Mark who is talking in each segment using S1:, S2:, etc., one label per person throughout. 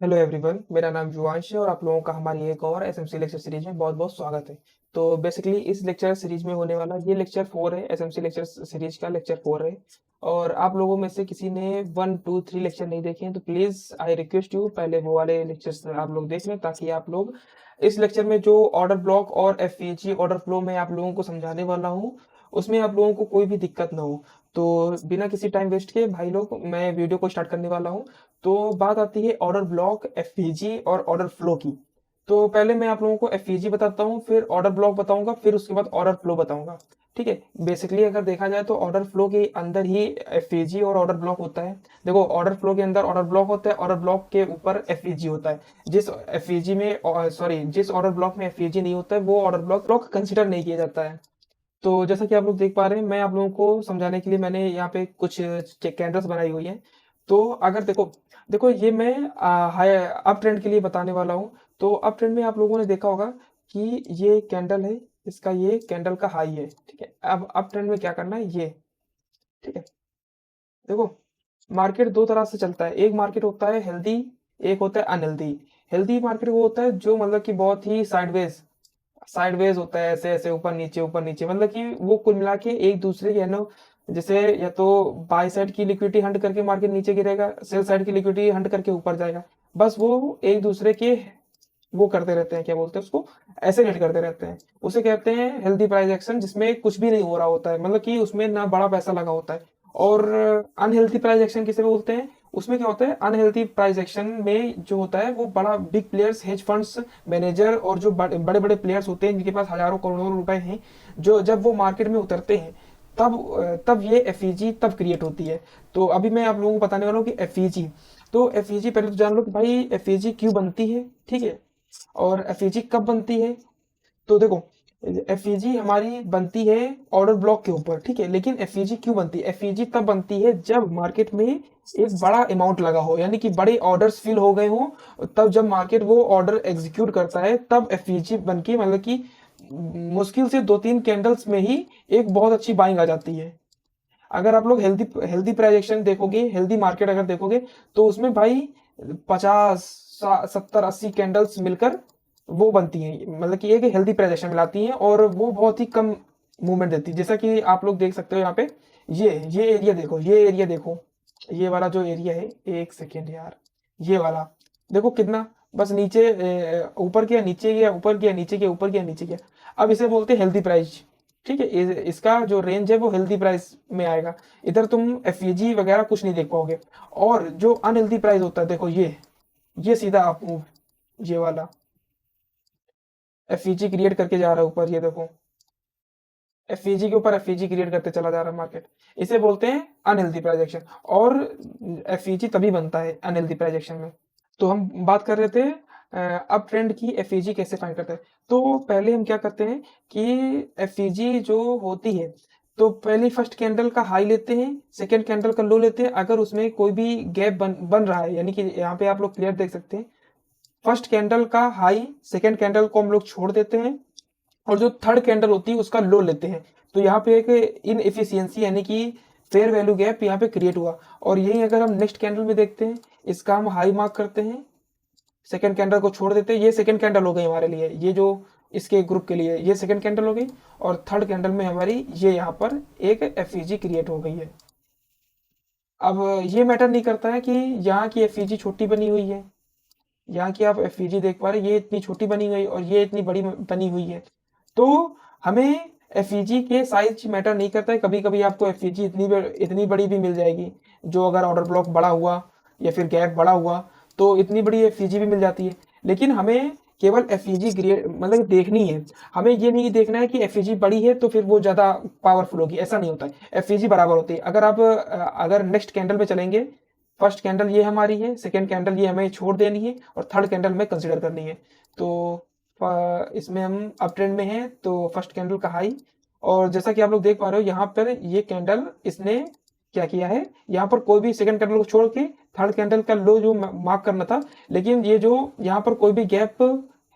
S1: Hello everyone, मेरा नाम युवांश है और आप लोगों का हमारी एक और एसएमसी लेक्चर सीरीज में बहुत बहुत स्वागत है। तो बेसिकली इस लेक्चर सीरीज में होने वाला ये लेक्चर 4 है। एसएमसी लेक्चर सीरीज का लेक्चर 4 है। और आप लोगों में से किसी ने 1 2 3 लेक्चर नहीं देखे हैं तो प्लीज आई रिक्वेस्ट यू पहले वो वाले लेक्चर्स आप लोग देख लें, ताकि आप लोग इस लेक्चर में जो ऑर्डर ब्लॉक और एफपीजी ऑर्डर फ्लो में आप लोगों को समझाने वाला हूँ उसमें आप लोगों को कोई भी दिक्कत ना हो। तो बिना किसी टाइम वेस्ट के भाई लोग मैं वीडियो को स्टार्ट करने वाला हूँ। तो बात आती है ऑर्डर ब्लॉक, एफपीजी और ऑर्डर फ्लो की। तो पहले मैं आप लोगों को एफपीजी बताता हूँ, फिर ऑर्डर ब्लॉक बताऊंगा, फिर उसके बाद ऑर्डर फ्लो बताऊंगा। ठीक है। बेसिकली अगर देखा जाए तो ऑर्डर फ्लो के अंदर ही एफपीजी और ऑर्डर ब्लॉक होता है। देखो, ऑर्डर फ्लो के अंदर ऑर्डर ब्लॉक होता है, ऑर्डर ब्लॉक के ऊपर एफपीजी होता है। जिस ऑर्डर ब्लॉक में एफपीजी नहीं होता है वो ऑर्डर ब्लॉक कंसिडर नहीं किया जाता है। तो जैसा कि आप लोग देख पा रहे हैं, मैं आप लोगों को समझाने के लिए मैंने यहाँ पे कुछ कैंडल्स बनाई हुई हैं। तो अगर देखो देखो ये मैं हाई अप ट्रेंड के लिए बताने वाला हूँ। तो अप ट्रेंड में आप लोगों ने देखा होगा कि ये कैंडल है, इसका ये कैंडल का हाई है। ठीक है, अब अप ट्रेंड में क्या करना है ये। ठीक है। देखो, मार्केट दो तरह से चलता है। एक मार्केट होता है हेल्दी, एक होता है अनहेल्दी। हेल्दी मार्केट वो होता है जो मतलब कि बहुत ही साइडवेज होता है, ऐसे ऐसे ऊपर नीचे, मतलब कि वो कुल मिला के एक दूसरे के है ना। जैसे या तो बाय साइड की लिक्विडिटी हंट करके मार्केट नीचे गिरेगा, सेल साइड की लिक्विडिटी हंट करके ऊपर जाएगा। बस वो एक दूसरे के वो करते रहते हैं, क्या बोलते हैं उसको, एसेलेट करते रहते हैं। उसे कहते हैं हेल्दी प्राइस एक्शन, जिसमें कुछ भी नहीं हो रहा होता है, मतलब कि उसमें ना बड़ा पैसा लगा होता है। और अनहेल्थी प्राइस एक्शन किसे बोलते हैं? उसमें क्या होता है, अनहेल्थी प्राइस एक्शन में जो होता है वो बड़ा big players, hedge funds manager और जो बड़े बड़े प्लेयर्स होते हैं जिनके पास हजारों करोड़ों रुपए हैं, जो जब वो मार्केट में उतरते हैं तब ये एफईजी तब क्रिएट होती है। तो अभी मैं आप लोगों को बताने वाला हूँ कि एफईजी, तो एफईजी पहले तो जान लो कि भाई एफईजी क्यों बनती है। ठीक है। और एफईजी कब बनती है? तो देखो, एफईजी हमारी बनती है ऑर्डर ब्लॉक के ऊपर। ठीक है, लेकिन एफईजी क्यों बनती है? एफईजी तब बनती है जब मार्केट में एक बड़ा अमाउंट लगा हो, यानी कि बड़े ऑर्डर्स फिल हो गए हो। तब जब मार्केट वो ऑर्डर एग्जीक्यूट करता है तब एफईजी बन के, मतलब कि मुश्किल से 2 3 कैंडल्स में ही एक बहुत अच्छी बाइंग आ जाती है। अगर आप लोग हेल्दी हेल्दी प्राइजेक्शन देखोगे, हेल्दी मार्केट अगर देखोगे, तो उसमें भाई 50 70 80 कैंडल्स मिलकर वो बनती हैं, मतलब कि एक हेल्दी प्राइजेक्शन मिलाती हैं, और वो बहुत ही कम मूवमेंट देती है। जैसा कि आप लोग देख सकते हो यहाँ पे, ये एरिया देखो, ये एरिया देखो, ये वाला जो एरिया है, एक सेकेंड यार, ये वाला देखो कितना, बस नीचे ऊपर गया, नीचे गया, ऊपर गया, नीचे गया, ऊपर गया, नीचे गया। अब इसे बोलते हैं हेल्दी प्राइस। ठीक है, इसका जो रेंज है वो हेल्दी प्राइस में आएगा। इधर तुम एफईजी वगैरह कुछ नहीं देख पाओगे। और जो अनहेल्दी प्राइस होता है, देखो ये सीधा अप मूव, ये वाला एफईजी क्रिएट करके जा रहा है ऊपर, ये देखो, एफईजी के ऊपर एफईजी क्रिएट करते चला जा रहा है मार्केट। इसे बोलते हैं अनहेल्दी प्राइजेक्शन। और एफईजी तभी बनता है अनहेल्दी प्राइजेक्शन में। तो हम बात कर रहे थे अप ट्रेंड की, एफईजी कैसे फाइंड करते हैं। तो पहले हम क्या करते हैं कि एफईजी जो होती है, तो पहले फर्स्ट कैंडल का हाई लेते हैं, सेकंड कैंडल का लो लेते हैं। अगर उसमें कोई भी गैप बन रहा है, यानी कि यहाँ पे आप लोग क्लियर देख सकते हैं, फर्स्ट कैंडल का हाई, सेकंड कैंडल को हम लोग छोड़ देते हैं, और जो थर्ड कैंडल होती है उसका लो लेते हैं। तो यहाँ पे एक इन एफिशिएंसी, यानी कि फेयर वैल्यू गैप यहाँ पे क्रिएट हुआ। और यही अगर हम नेक्स्ट कैंडल में देखते हैं, इसका हम हाई मार्क करते हैं, सेकंड कैंडल को छोड़ देते हैं। ये सेकंड कैंडल हो गई हमारे लिए, ये जो इसके ग्रुप के लिए ये सेकंड कैंडल हो गई। और थर्ड कैंडल में हमारी ये यहाँ पर एक एफईजी क्रिएट हो गई है। अब ये मैटर नहीं करता है कि यहाँ की एफईजी छोटी बनी हुई है, यहाँ की आप एफईजी देख पा रहे हैं, ये इतनी छोटी बनी हुई और ये इतनी बड़ी बनी हुई है। तो हमें एफईजी के साइज मैटर नहीं करता है। कभी कभी आपको एफईजी इतनी बड़ी भी मिल जाएगी, जो अगर ऑर्डर ब्लॉक बड़ा हुआ या फिर गैप बड़ा हुआ तो इतनी बड़ी एफईजी भी मिल जाती है। लेकिन हमें केवल एफईजी ग्रेड मतलब देखनी है। हमें ये नहीं देखना है कि एफईजी बड़ी है तो फिर वो ज्यादा पावरफुल होगी, ऐसा नहीं होता है। एफईजी बराबर होती है। अगर नेक्स्ट कैंडल पे चलेंगे, फर्स्ट कैंडल ये हमारी है, सेकेंड कैंडल ये हमें छोड़ देनी है, और थर्ड कैंडल में कंसिडर करनी है। तो इसमें हम अप ट्रेंड में हैं, तो फर्स्ट कैंडल का हाई। और जैसा कि आप लोग देख पा रहे हो, यहाँ पर ये कैंडल इसने क्या किया है, यहाँ पर कोई भी सेकंड कैंडल को छोड़ के थर्ड कैंडल का लो जो मार्क करना था, लेकिन ये जो यहाँ पर कोई भी गैप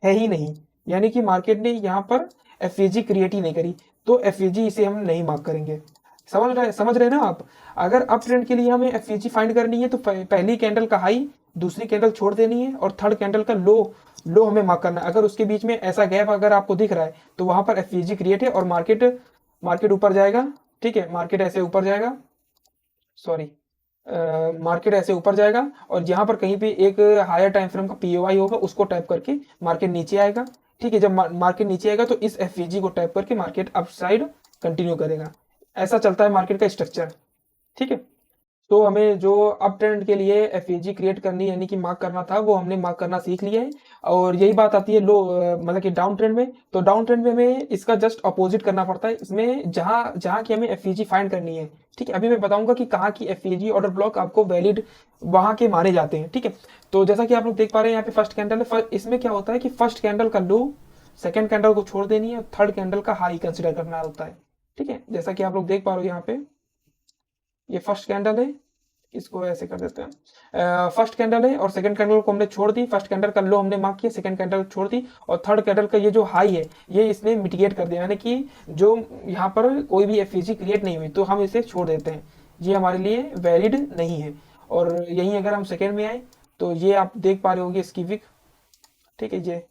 S1: है ही नहीं, यानी कि मार्केट ने यहाँ पर एफईजी क्रिएट ही नहीं करी, तो एफईजी इसे हम नहीं मार्क करेंगे। समझ रहे ना आप? अगर अप ट्रेंड के लिए हमें एफईजी फाइंड करनी है तो पहली कैंडल का हाई दूसरी कैंडल छोड़ देनी है और थर्ड कैंडल का लो हमें मार्क करना है। अगर उसके बीच में ऐसा गैप अगर आपको दिख रहा है तो वहां पर एफईजी क्रिएट है और मार्केट ऊपर जाएगा। ठीक है, मार्केट ऐसे ऊपर जाएगा, सॉरी, मार्केट ऐसे ऊपर जाएगा और यहाँ पर कहीं पे एक हायर टाइम फ्रेम का पीओआई होगा, उसको टैप करके मार्केट नीचे आएगा। ठीक है, जब मार्केट नीचे आएगा तो इस एफईजी को टैप करके मार्केट अप साइड कंटिन्यू करेगा। ऐसा चलता है मार्केट का स्ट्रक्चर। ठीक है, तो हमें जो अप ट्रेंड के लिए एफईजी क्रिएट करनी यानी कि मार्क करना था वो हमने मार्क करना सीख लिया है। और यही बात आती है मतलब कि डाउन ट्रेंड में। तो डाउन ट्रेंड में हमें इसका जस्ट अपोजिट करना पड़ता है। इसमें जहां जहां की हमें एफईजी फाइंड करनी है। ठीक है, अभी मैं बताऊंगा कि कहाँ की एफईजी ऑर्डर ब्लॉक आपको वैलिड वहां के माने जाते हैं। ठीक है, तो जैसा कि आप लोग देख पा रहे हैं यहाँ पे फर्स्ट कैंडल है। इसमें क्या होता है कि फर्स्ट कैंडल का लो सेकेंड कैंडल को छोड़ देनी है और थर्ड कैंडल का हाई कंसिडर करना होता है। ठीक है, जैसा कि आप लोग देख पा रहे हो यहाँ पे ये फर्स्ट कैंडल है, इसको ऐसे कर देते हैं। फर्स्ट कैंडल है और सेकंड कैंडल को हमने छोड़ दी। फर्स्ट कैंडल का लो हमने मार्क किया, सेकंड कैंडल छोड़ दी और थर्ड कैंडल का ये जो हाई है ये इसने मिटिगेट कर दिया, यानी कि जो यहाँ पर कोई भी एफईजी क्रिएट नहीं हुई तो हम इसे छोड़ देते हैं, ये हमारे लिए वैलिड नहीं है। और यहीं अगर हम सेकेंड में आए तो ये आप देख पा रहे होंगे इसकी विक। ठीक है, ये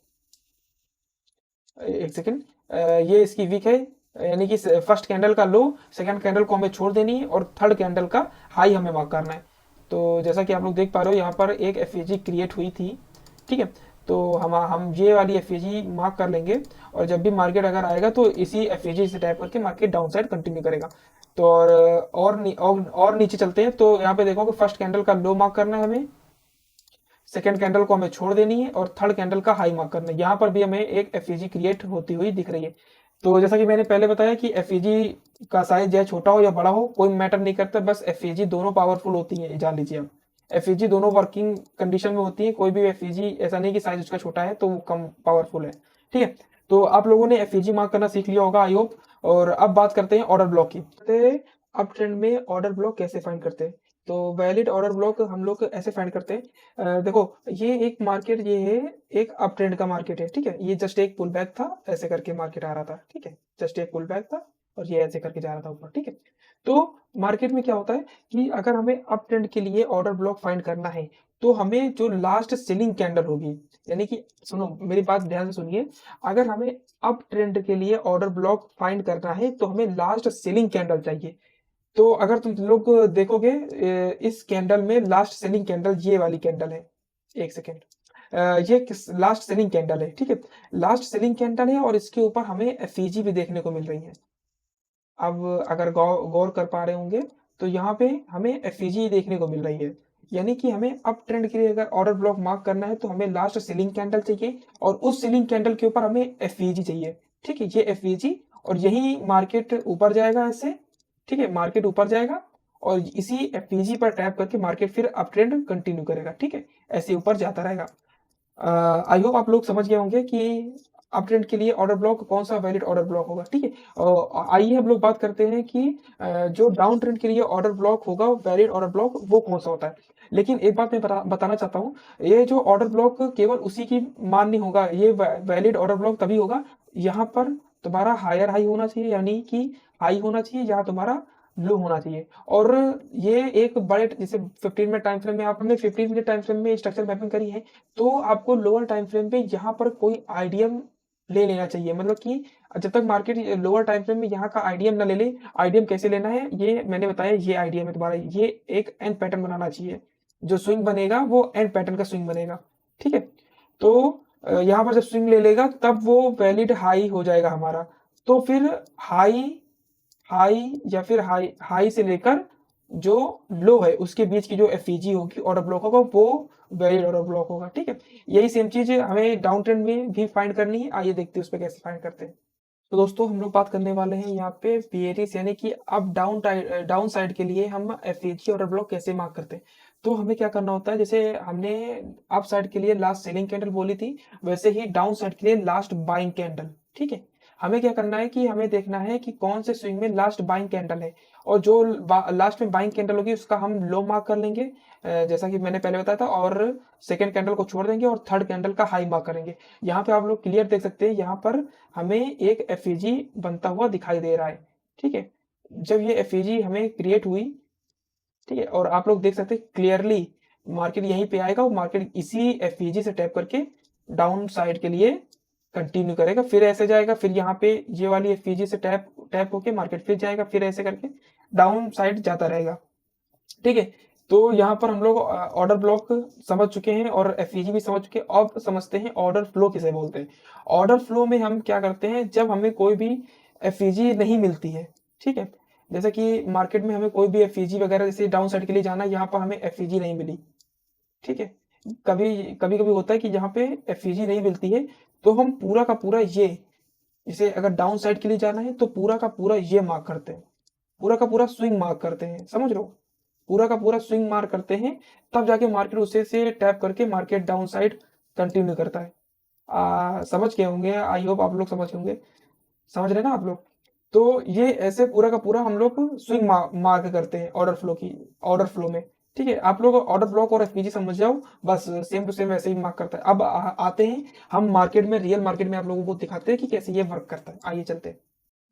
S1: एक सेकेंड, ये इसकी विक है, यानी कि फर्स्ट कैंडल का लो सेकंड कैंडल को हमें छोड़ देनी है और थर्ड कैंडल का हाई हमें मार्क करना है। तो जैसा कि आप लोग देख पा रहे हो यहाँ पर एक एफईजी क्रिएट हुई थी। ठीक है, तो हम ये वाली एफईजी मार्क कर लेंगे और जब भी मार्केट अगर आएगा तो इसी एफईजी से टाइप करके मार्केट डाउन साइड कंटिन्यू करेगा। तो और नीचे चलते हैं तो यहाँ पे देखो कि फर्स्ट कैंडल का लो मार्क करना है हमें, सेकेंड कैंडल को हमें छोड़ देनी है और थर्ड कैंडल का हाई मार्क करना है। यहाँ पर भी हमें एक एफईजी क्रिएट होती हुई दिख रही है। तो जैसा कि मैंने पहले बताया कि एफईजी का साइज चाहे छोटा हो या बड़ा हो कोई मैटर नहीं करता, बस एफईजी दोनों पावरफुल होती है, जान लीजिए आप। एफईजी दोनों वर्किंग कंडीशन में होती है, कोई भी एफईजी ऐसा नहीं कि साइज उसका छोटा है तो वो कम पावरफुल है। ठीक है, तो आप लोगों ने एफईजी मार्क करना सीख लिया होगा आई होप। और अब बात करते हैं ऑर्डर ब्लॉक की। अब ट्रेंड में ऑर्डर ब्लॉक कैसे फाइंड करते हैं? तो वैलिड ऑर्डर ब्लॉक हम लोग ऐसे फाइंड करते हैं, देखो ये एक मार्केट, ये है एक अप ट्रेंड का मार्केट है। ठीक है, ये जस्ट एक पुल बैक था, ऐसे करके मार्केट आ रहा था। ठीक है, जस्ट एक पुल बैक था और ये ऐसे करके जा रहा था ऊपर। ठीक है, तो मार्केट में क्या होता है कि अगर हमें अप ट्रेंड के लिए ऑर्डर ब्लॉक फाइंड करना है तो हमें जो लास्ट सेलिंग कैंडल होगी, यानी कि सुनो मेरी बात ध्यान से सुनिए, अगर हमें अप ट्रेंड के लिए ऑर्डर ब्लॉक फाइंड करना है तो हमें लास्ट सेलिंग कैंडल चाहिए। तो अगर तुम लोग देखोगे इस कैंडल में लास्ट सेलिंग कैंडल ये वाली कैंडल है, एक सेकेंड, ये लास्ट सेलिंग कैंडल है। ठीक है, लास्ट सेलिंग कैंडल है और इसके ऊपर हमें एफईजी भी देखने को मिल रही है। अब अगर गौर कर पा रहे होंगे तो यहाँ पे हमें एफईजी देखने को मिल रही है, यानी कि हमें अप ट्रेंड के लिए अगर ऑर्डर ब्लॉक मार्क करना है तो हमें लास्ट सेलिंग कैंडल चाहिए और उस सेलिंग कैंडल के ऊपर हमें एफईजी चाहिए। ठीक है, ये एफईजी और यही मार्केट ऊपर जाएगा ऐसे। ठीक है, मार्केट ऊपर जाएगा और इसी एफईजी पर टैप करके मार्केट फिर अप ट्रेंड कंटिन्यू करेगा। ठीक है, ऐसे ऊपर जाता रहेगा। आई होप आप लोग समझ गए होंगे कि अप ट्रेंड के लिए ऑर्डर ब्लॉक कौन सा वैलिड ऑर्डर ब्लॉक होगा। ठीक है, आइए हम लोग बात करते हैं कि जो डाउन ट्रेंड के लिए ऑर्डर ब्लॉक होगा वैलिड ऑर्डर ब्लॉक वो कौन सा होता है। लेकिन एक बात मैं बताना चाहता हूँ, ये जो ऑर्डर ब्लॉक केवल उसी की मान नहीं होगा, ये वैलिड ऑर्डर ब्लॉक तभी होगा यहाँ पर तुम्हारा हायर हाई होना चाहिए, यानी कि हाई होना चाहिए, यहाँ तुम्हारा लो होना चाहिए। और ये एक बड़े जैसे 15 मिनट टाइम फ्रेम में आपने 15 मिनट टाइम फ्रेम में स्ट्रक्चर मैपिंग करी है तो आपको लोअर टाइम फ्रेम पे यहाँ पर कोई आईडीएम ले लेना चाहिए। मतलब कि जब तक मार्केट लोअर टाइम फ्रेम में यहाँ का आईडीएम ना ले ले, आईडीएम कैसे लेना है ये मैंने बताया, ये आईडीएम है तुम्हारा, ये एक एंड पैटर्न बनाना चाहिए, जो स्विंग बनेगा वो एंड पैटर्न का स्विंग बनेगा। ठीक है, तो यहाँ पर जब स्विंग ले लेगा तब वो वैलिड हाई हो जाएगा हमारा। तो फिर हाई हाई या फिर हाई से लेकर जो लो है उसके बीच की जो एफईजी होगी ऑर्डर ब्लॉक होगा वो वैलिड ऑर्डर ब्लॉक होगा। ठीक है, यही सेम चीज हमें डाउन ट्रेंड में भी फाइंड करनी है। आइए देखते हैं उस पर कैसे फाइंड करते हैं। तो दोस्तों हम लोग बात करने वाले हैं यहाँ पे बेयरिश, यानी कि अब डाउन साइड के लिए हम एफईजी ऑर्डर ब्लॉक कैसे मार्क करते हैं। तो हमें क्या करना होता है, जैसे हमने अप साइड के लिए लास्ट सेलिंग कैंडल बोली थी, वैसे ही डाउन साइड के लिए लास्ट बाइंग कैंडल। ठीक है, हमें क्या करना है कि हमें देखना है कि कौन से स्विंग में लास्ट बाइंग कैंडल है और जो लास्ट में बाइंग कैंडल होगी उसका हम लो मार्क कर लेंगे, जैसा कि मैंने पहले बताया था, और सेकेंड कैंडल को छोड़ देंगे और थर्ड कैंडल का हाई मार्क करेंगे। यहाँ पे आप लोग क्लियर देख सकते हैं, यहाँ पर हमें एक एफईजी बनता हुआ दिखाई दे रहा है। ठीक है, जब ये एफईजी हमें क्रिएट हुई, ठीक है, और आप लोग देख सकते हैं क्लियरली मार्केट यहीं पे आएगा और मार्केट इसी एफईजी से टैप करके डाउन साइड के लिए कंटिन्यू करेगा, फिर ऐसे जाएगा, फिर यहाँ पे ये वाली एफईजी से टैप टैप होके मार्केट फिर जाएगा, फिर ऐसे करके डाउन साइड जाता रहेगा। ठीक है, तो यहाँ पर हम लोग ऑर्डर ब्लॉक समझ चुके हैं और एफईजी भी समझ चुके हैं। अब समझते हैं ऑर्डर फ्लो किसे बोलते हैं। ऑर्डर फ्लो में हम क्या करते हैं, जब हमें कोई भी एफईजी नहीं मिलती है, ठीक है, जैसे कि मार्केट में हमें कोई भी एफईजी वगैरह, जैसे डाउन साइड के लिए जाना है, यहाँ पर हमें एफईजी नहीं मिली, ठीक है, कभी कभी कभी होता है कि यहाँ पे एफईजी नहीं मिलती है, तो हम पूरा का पूरा ये, जैसे अगर डाउन साइड के लिए जाना है तो पूरा का पूरा ये मार्क करते हैं, पूरा का पूरा स्विंग मार्क करते हैं, समझ रहे हो, पूरा का पूरा स्विंग मार्क करते हैं, तब जाके मार्केट उसे से टैप करके मार्केट डाउन साइड कंटिन्यू करता है। समझ गए होंगे, आई होप आप लोग समझ होंगे, समझ रहे ना आप लोग। तो ये ऐसे पूरा का पूरा हम लोग स्विंग मार्क करते हैं ऑर्डर फ्लो में। ठीक है, आप लोग ऑर्डर ब्लॉक और एफपीजी समझ जाओ, बस सेम टू सेम वैसे ही मार्क करता है। अब आते हैं हम मार्केट में, रियल मार्केट में आप लोगों को दिखाते हैं कि कैसे ये वर्क करता है। आइए चलते हैं।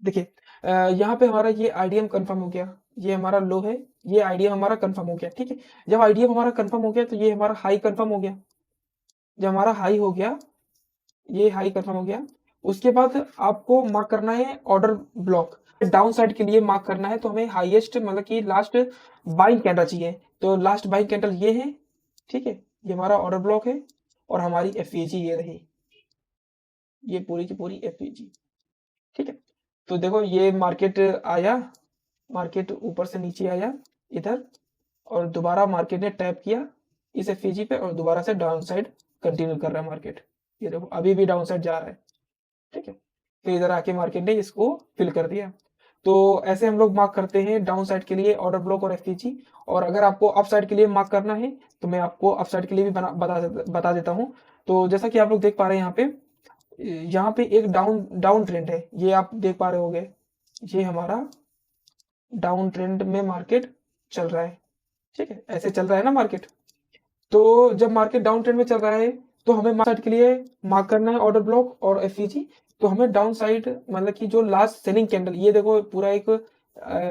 S1: देखिए, यहाँ पे हमारा ये आईडीएम कंफर्म हो गया, ये हमारा लो है, ये आईडीएम हमारा कंफर्म हो गया। ठीक है, जब आईडीएम हमारा कंफर्म हो गया तो ये हमारा हाई कंफर्म हो गया। जब हमारा हाई हो गया, ये हाई कंफर्म हो गया, उसके बाद आपको मार्क करना है ऑर्डर ब्लॉक। डाउन साइड के लिए मार्क करना है तो हमें हाईएस्ट मतलब कि लास्ट बाइंग कैंडल चाहिए, तो लास्ट बाइंग कैंडल ये है। ठीक है, ये हमारा ऑर्डर ब्लॉक है और हमारी एफईजी ये रही, ये पूरी की पूरी एफईजी। ठीक है, तो देखो ये मार्केट आया, मार्केट ऊपर से नीचे आया इधर, और दोबारा मार्केट ने टैप किया इस एफईजी पे और दोबारा से डाउन साइड कंटिन्यू कर रहा है मार्केट। ये देखो अभी भी डाउन साइड जा रहा है। ठीक है, फिर इधर आके मार्केट ने इसको फिल कर दिया। तो ऐसे हम लोग मार्क करते हैं डाउन साइड के लिए ऑर्डर ब्लॉक और एफईजी। और अगर आपको अप साइड के लिए मार्क करना है तो मैं आपको अप साइड के लिए भी बता देता हूँ। तो जैसा कि आप लोग देख पा रहे हैं, यहाँ पे एक डाउन डाउन ट्रेंड है, ये आप देख पा रहे होंगे, ये हमारा डाउन ट्रेंड में मार्केट चल रहा है। ठीक है, ऐसे चल रहा है ना मार्केट। तो जब मार्केट डाउन ट्रेंड में चल रहा है तो हमें मार्केट के लिए मार्क करना है ऑर्डर ब्लॉक और एफईजी। तो हमें डाउन साइड मतलब कि जो लास्ट सेलिंग कैंडल, ये देखो पूरा एक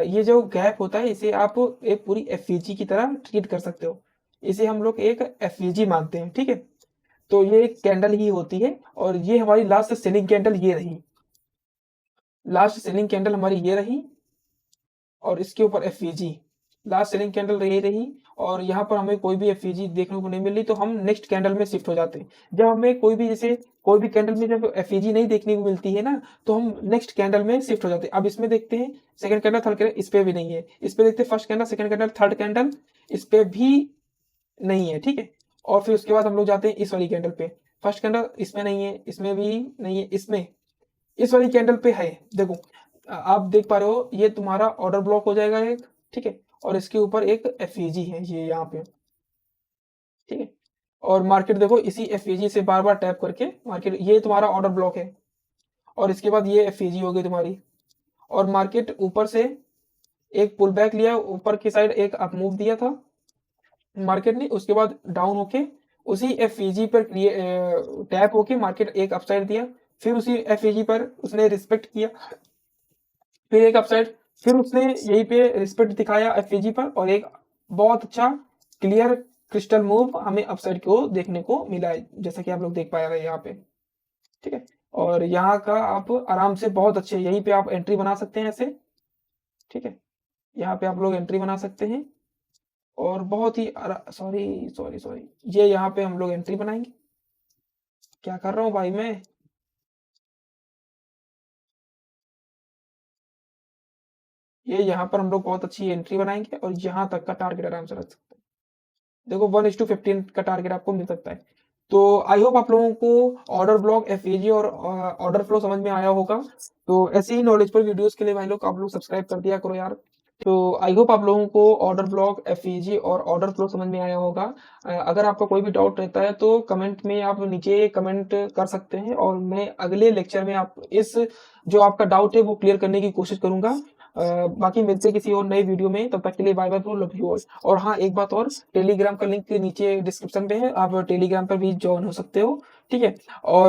S1: ये जो गैप होता है, इसे आप एक पूरी एफईजी की तरह ट्रीट कर सकते हो, इसे हम लोग एक एफईजी मानते हैं। ठीक है, तो ये एक कैंडल ही होती है और ये हमारी लास्ट सेलिंग कैंडल ये रही, लास्ट सेलिंग कैंडल हमारी ये रही और इसके ऊपर एफईजी लास्ट सेलिंग कैंडल ये रही। और यहाँ पर हमें कोई भी एफईजी देखने को नहीं मिल रही तो हम नेक्स्ट कैंडल में शिफ्ट हो जाते हैं। जब हमें कोई भी जैसे कोई भी कैंडल में जब एफईजी नहीं देखने को मिलती है ना, तो हम नेक्स्ट कैंडल में शिफ्ट हो जाते हैं। अब इसमें देखते हैं सेकंड कैंडल थर्ड कैंडल, इस पे भी नहीं है। इस पे देखते हैं first candle second candle third candle, इस पे भी नहीं है। ठीक है, और फिर उसके बाद हम लोग जाते हैं इस वाली कैंडल पे, फर्स्ट कैंडल इसमें नहीं है, इसमें भी नहीं है, इसमें इस वाली कैंडल पे है। देखो आप देख पा रहे हो, ये तुम्हारा ऑर्डर ब्लॉक हो जाएगा एक। ठीक है, और इसके ऊपर एक एफईजी है ये यहाँ पे। ठीक है, और मार्केट देखो इसी एफईजी से बार बार टैप करके मार्केट, ये तुम्हारा ऑर्डर ब्लॉक है और इसके बाद ये एफईजी हो गई तुम्हारी, और मार्केट ऊपर से एक पुल बैक लिया, ऊपर की साइड एक अप मूव दिया था मार्केट ने, उसके बाद डाउन होके उसी एफईजी पर टैप होके मार्केट एक अपसाइड दिया, फिर उसी एफईजी पर उसने रिस्पेक्ट किया, फिर एक अपसाइड, फिर उसने यहीं पे रिस्पेक्ट दिखाया एफईजी पर और एक बहुत अच्छा क्लियर क्रिस्टल मूव हमें अपसाइड को देखने को मिला है, जैसा कि आप लोग देख पा रहे हैं यहाँ पे। ठीक है, और यहाँ का आप आराम से बहुत अच्छे यहीं पे आप एंट्री बना सकते हैं ऐसे। ठीक है, यहाँ पे आप लोग एंट्री बना सकते हैं और बहुत ही सॉरी सॉरी सॉरी, ये यहाँ पे हम लोग एंट्री बनाएंगे। क्या कर रहा हूँ भाई मैं, ये यहाँ पर हम लोग बहुत अच्छी एंट्री बनाएंगे और यहाँ तक का टारगेट आराम से रख सकते हैं। देखो 1:15 का टारगेट आपको मिल सकता है। तो आई होप आप लोगों को ऑर्डर ब्लॉक एफईजी और ऑर्डर फ्लो समझ में आया होगा। तो ऐसे ही नॉलेजफुल वीडियोस के लिए भाई लोग आप लोग सब्सक्राइब कर दिया करो यार। तो आई होप आप लोगों को ऑर्डर ब्लॉक एफईजी और ऑर्डर फ्लो समझ में आया होगा। अगर आपका कोई भी डाउट रहता है तो कमेंट में आप नीचे कमेंट कर सकते हैं और मैं अगले लेक्चर में आप इस जो आपका डाउट है वो क्लियर करने की कोशिश करूंगा। बाकी मिलते हैं किसी और नए वीडियो में, तब तक के लिए bye bye, love you all. और हाँ एक बात और, टेलीग्राम का लिंक नीचे डिस्क्रिप्शन पे है, आप टेलीग्राम पर भी ज्वाइन हो सकते हो। ठीक है, और